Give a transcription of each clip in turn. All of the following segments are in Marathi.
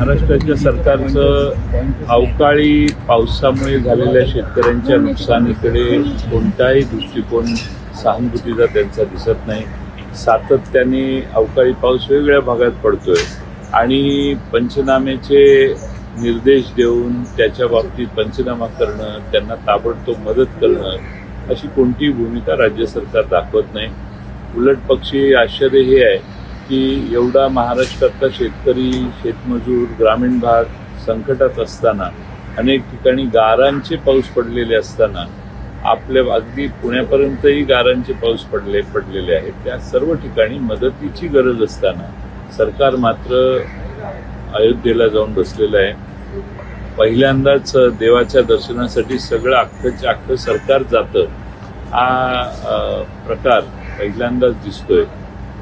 महाराष्ट्राच्या सरकारचं अवकाळी पावसामुळे झालेल्या शेतकऱ्यांच्या नुकसानीकडे कोणताही दृष्टिकोन सहानुभूतीचा त्यांचा दिसत नाही। सातत्याने अवकाळी पाऊस वेगवेगळ्या भागात पडतोय आणि पंचनामेचे निर्देश देऊन त्याच्या बाबतीत पंचनामा करणं, त्यांना ताबडतोब मदत करणं अशी कोणतीही भूमिका राज्य सरकार दाखवत नाही। उलट पक्षी आश्चर्य हे आहे की एवढा महाराष्ट्रातला शेतकरी, शेतमजूर, ग्रामीण भाग संकटात असताना, अनेक ठिकाणी गारांचे पाऊस पडलेले असताना, आपल्या अगदी पुण्यापर्यंतही गारांचे पाऊस पडलेले आहेत, त्या सर्व ठिकाणी मदतीची गरज असताना सरकार मात्र अयोध्येला जाऊन बसलेलं आहे। पहिल्यांदाच देवाच्या दर्शनासाठी सगळं अख्खं सरकार जातं, हा प्रकार पहिल्यांदाच दिसतोय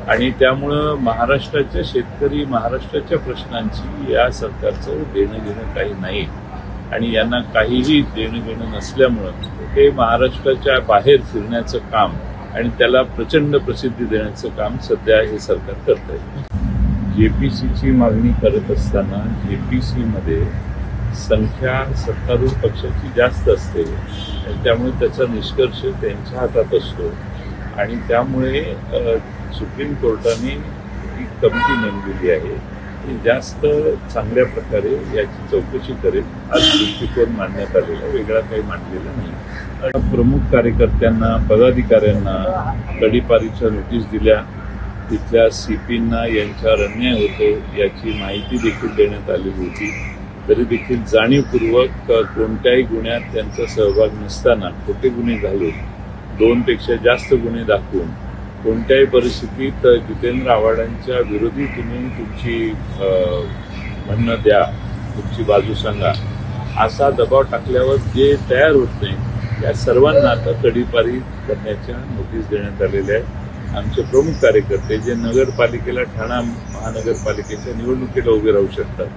आणि त्यामुळं महाराष्ट्राच्या शेतकरी, महाराष्ट्राच्या प्रश्नांची या सरकारचं देणं घेणं काही नाही आणि यांना काहीही देणं घेणं नसल्यामुळं हे महाराष्ट्राच्या बाहेर फिरण्याचं काम आणि त्याला प्रचंड प्रसिद्धी देण्याचं काम सध्या हे सरकार करत आहे। जेपीसीची मागणी करत असताना जेपीसीमध्ये संख्या सत्तारूढ पक्षाची जास्त असते आणि त्यामुळे त्याचा निष्कर्ष त्यांच्या हातात असतो आणि त्यामुळे सुप्रीम कोर्टाने एक कमिटी नेमलेली आहे ती जास्त चांगल्या प्रकारे याची चौकशी करेल। आज दृष्टिकोन मांडण्यात आलेला, वेगळा काही मांडलेला नाही। प्रमुख कार्यकर्त्यांना, पदाधिकाऱ्यांना तडीपारीच्या नोटीस दिल्या, तिथल्या सीपींना यांच्यावर अन्याय होतो याची माहिती देखील देण्यात आलेली होती। तरी देखील जाणीवपूर्वक कोणत्याही गुन्ह्यात त्यांचा सहभाग नसताना खोटे गुन्हे घालून 2 पेक्षा जास्त गुन्हे दाखवून कोणत्याही परिस्थितीत जितेंद्र आव्हाडांच्या विरोधी तुम्ही तुमची म्हणणं द्या, तुमची बाजू सांगा असा दबाव टाकल्यावर जे तयार होत नाही या सर्वांना आता तडीपारी करण्याच्या नोटीस देण्यात आलेल्या आहेत। आमचे प्रमुख कार्यकर्ते जे नगरपालिकेला, ठाणा महानगरपालिकेच्या निवडणुकीला उभे राहू शकतात,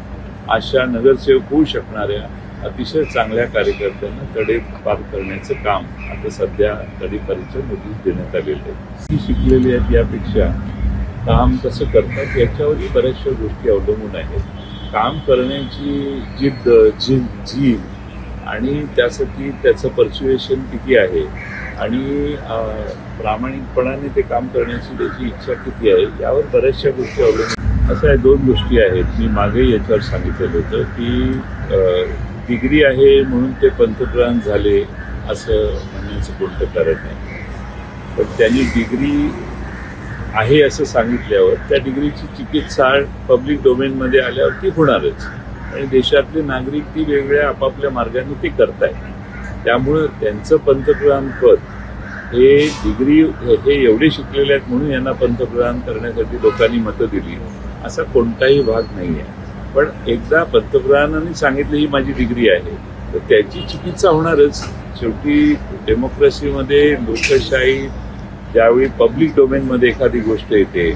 अशा नगरसेवक होऊ शकणाऱ्या अतिशय चांगल्या कार्यकर्त्यांना तडीपार करण्याचं काम आता सध्या तडीपारीच्या नोटीस देण्यात आलेलं आहे। ती शिकलेली आहेत यापेक्षा काम कसं करतात याच्यावरही बऱ्याचशा गोष्टी अवलंबून आहेत। काम करण्याची जिद्द, झील आणि त्यासाठी त्याचं पर्च्युएशन किती आहे आणि प्रामाणिकपणाने ते काम करण्याची त्याची इच्छा किती आहे यावर बऱ्याचशा गोष्टी अवलंबून। अशा 2 गोष्टी आहेत। मी मागेही याच्यावर सांगितलेलं होतं की डिग्री आहे म्हणून ते पंतप्रधान झाले असं म्हणण्याचं कोणतं कारण नाही, पण त्यांनी डिग्री आहे असं सांगितल्यावर त्या डिग्रीची चिकित्सा पब्लिक डोमेनमध्ये आल्यावर ती होणारच आणि देशातले नागरिक ती वेगवेगळ्या आपापल्या मार्गाने ते करतायत। त्यामुळं त्यांचं पंतप्रधान पद हे डिग्री, हे एवढे शिकलेले आहेत म्हणून यांना पंतप्रधान करण्यासाठी लोकांनी मतं दिली असा कोणताही भाग नाही आहे। पण एकदा पंतप्रधानांनी सांगितलं ही माझी डिग्री आहे तर त्याची चिकित्सा होणारच। शेवटी डेमोक्रेसीमध्ये, लोकशाही ज्यावेळी पब्लिक डोमेनमध्ये एखादी गोष्ट येते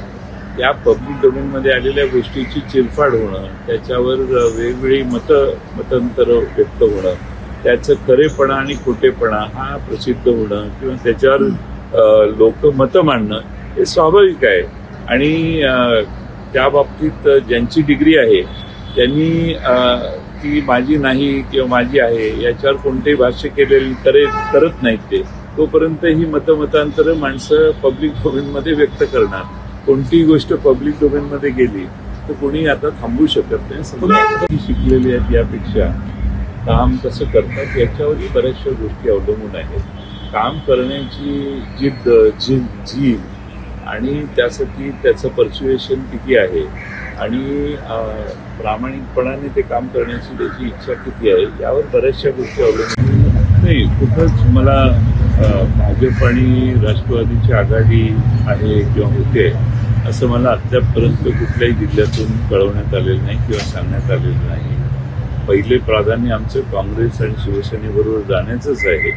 त्या पब्लिक डोमेनमध्ये आलेल्या गोष्टीची चिरफाड होणं, त्याच्यावर वेगवेगळी मतांतरं व्यक्त होणं, त्याचं खरेपणा आणि खोटेपणा हा प्रसिद्ध होणं किंवा त्याच्यावर लोक मतं मांडणं हे स्वाभाविक आहे आणि त्या बाबतीत ज्यांची डिग्री आहे त्यांनी ती माझी नाही किंवा माझी आहे याच्यावर कोणतेही भाष्य करत नाहीत ते, तोपर्यंत ही मतांतरं माणसं पब्लिक डोमेनमध्ये व्यक्त करणार। कोणतीही गोष्ट पब्लिक डोमेनमध्ये गेली तर कोणी आता थांबवू शकत नाही। शिकलेली आहेत यापेक्षा काम कसं करतात याच्यावरही बऱ्याचशा गोष्टी अवलंबून आहेत। काम करण्याची जिद्द, झील आणि त्यासाठी त्याचं पर्च्युएशन किती आहे आणि प्रामाणिकपणाने ते काम करण्याची त्याची इच्छा किती आहे यावर बऱ्याचशा गोष्टी अवलंबून नाही। कुठंच मला भाजप आणि राष्ट्रवादीची आघाडी आहे किंवा होते असं मला अद्यापपर्यंत कुठल्याही जिल्ह्यातून कळवण्यात आलेलं नाही किंवा सांगण्यात आलेलं नाही। पहिले प्राधान्य आमचं काँग्रेस आणि शिवसेनेबरोबर जाण्याचंच आहे,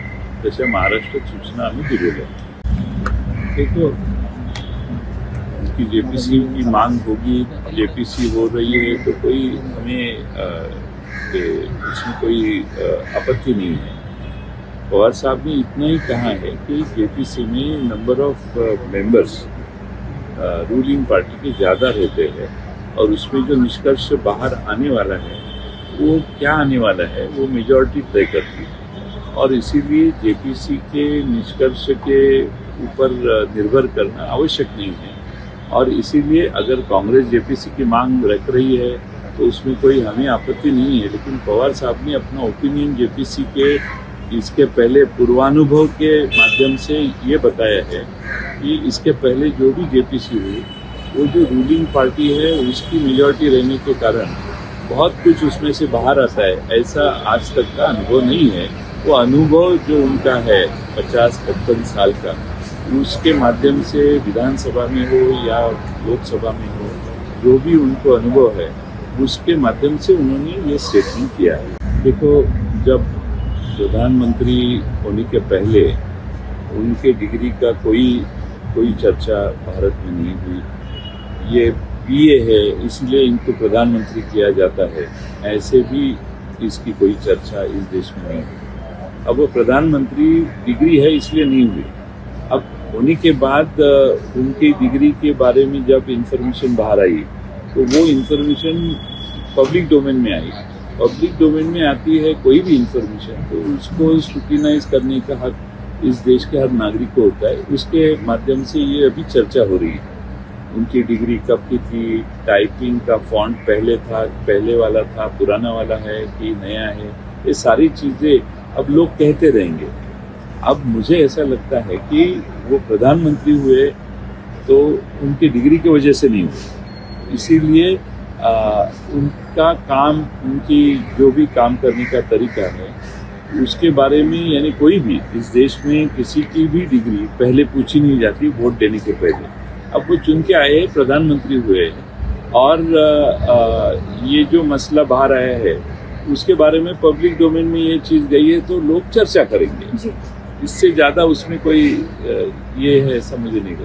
तशा महाराष्ट्रात सूचना आम्ही दिलेल्या आहेत। कि जेपीसी की मांग होगी, जेपीसी हो रही है तो कोई हमें इसमें कोई आपत्ति नहीं है। पवार साहब ने इतना ही कहा है कि जेपीसी में number of members ruling party के ज़्यादा रहते हैं और उसमें जो निष्कर्ष बाहर आने वाला है वो क्या आने वाला है वो मेजॉरिटी तय करती है। और इसीलिए जेपीसी के निष्कर्ष के ऊपर निर्भर करना आवश्यक नहीं है। और इसीलिए अगर कांग्रेस जेपीसी की मांग रख रही है तो उसमें कोई हमें आपत्ति नहीं है। लेकिन पवार साहब ने अपना ओपिनियन जेपीसी के इसके पहले पूर्वानुभव के माध्यम से ये बताया है कि इसके पहले जो भी जेपीसी हुई वो जो रूलिंग पार्टी है उसकी मेजॉरिटी रहने के कारण बहुत कुछ उसमें से बाहर आता है। ऐसा आज तक का अनुभव नहीं है। वो अनुभव जो उनका है 50-55 साल का, उसके माध्यम से विधानसभा में हो या लोकसभा में हो, जो भी उनको अनुभव है उसके माध्यम से उन्होंने ये स्टेटमेंट किया है। देखो, जब प्रधानमंत्री होने के पहले उनके डिग्री का कोई चर्चा भारत में नहीं हुई। ये बीए है इसलिए इनको प्रधानमंत्री किया जाता है, ऐसे भी इसकी कोई चर्चा इस देश में नहीं हुई। अब वो प्रधानमंत्री डिग्री है इसलिए नहीं हुई। अब होने के बाद उनकी डिग्री के बारे में जब इंफॉर्मेशन बाहर आई तो वो इंफॉर्मेशन पब्लिक डोमेन में आई। पब्लिक डोमेन में आती है कोई भी इंफॉर्मेशन तो उसको स्क्रूटिनाइज करने का हक इस देश के हर नागरिक को होता है। उसके माध्यम से ये अभी चर्चा हो रही है। उनकी डिग्री कब की थी, टाइपिंग का फॉन्ट पहले वाला था, पुराना वाला है कि नया है, ये सारी चीज़ें अब लोग कहते रहेंगे। अब मुझे ऐसा लगता है कि वो प्रधानमंत्री हुए तो उनकी डिग्री की वजह से नहीं हुए। इसीलिए उनका काम, उनकी जो भी काम करने का तरीका है उसके बारे में, यानी कोई भी इस देश में किसी की भी डिग्री पहले पूछी नहीं जाती वोट देने के पहले। अब वो चुन के आए, प्रधानमंत्री हुए और ये जो मसला बाहर आया है उसके बारे में पब्लिक डोमेन में ये चीज़ गई है तो लोग चर्चा करेंगे। इससे ज़्यादा उसमें कोई ये है, समझ नहीं।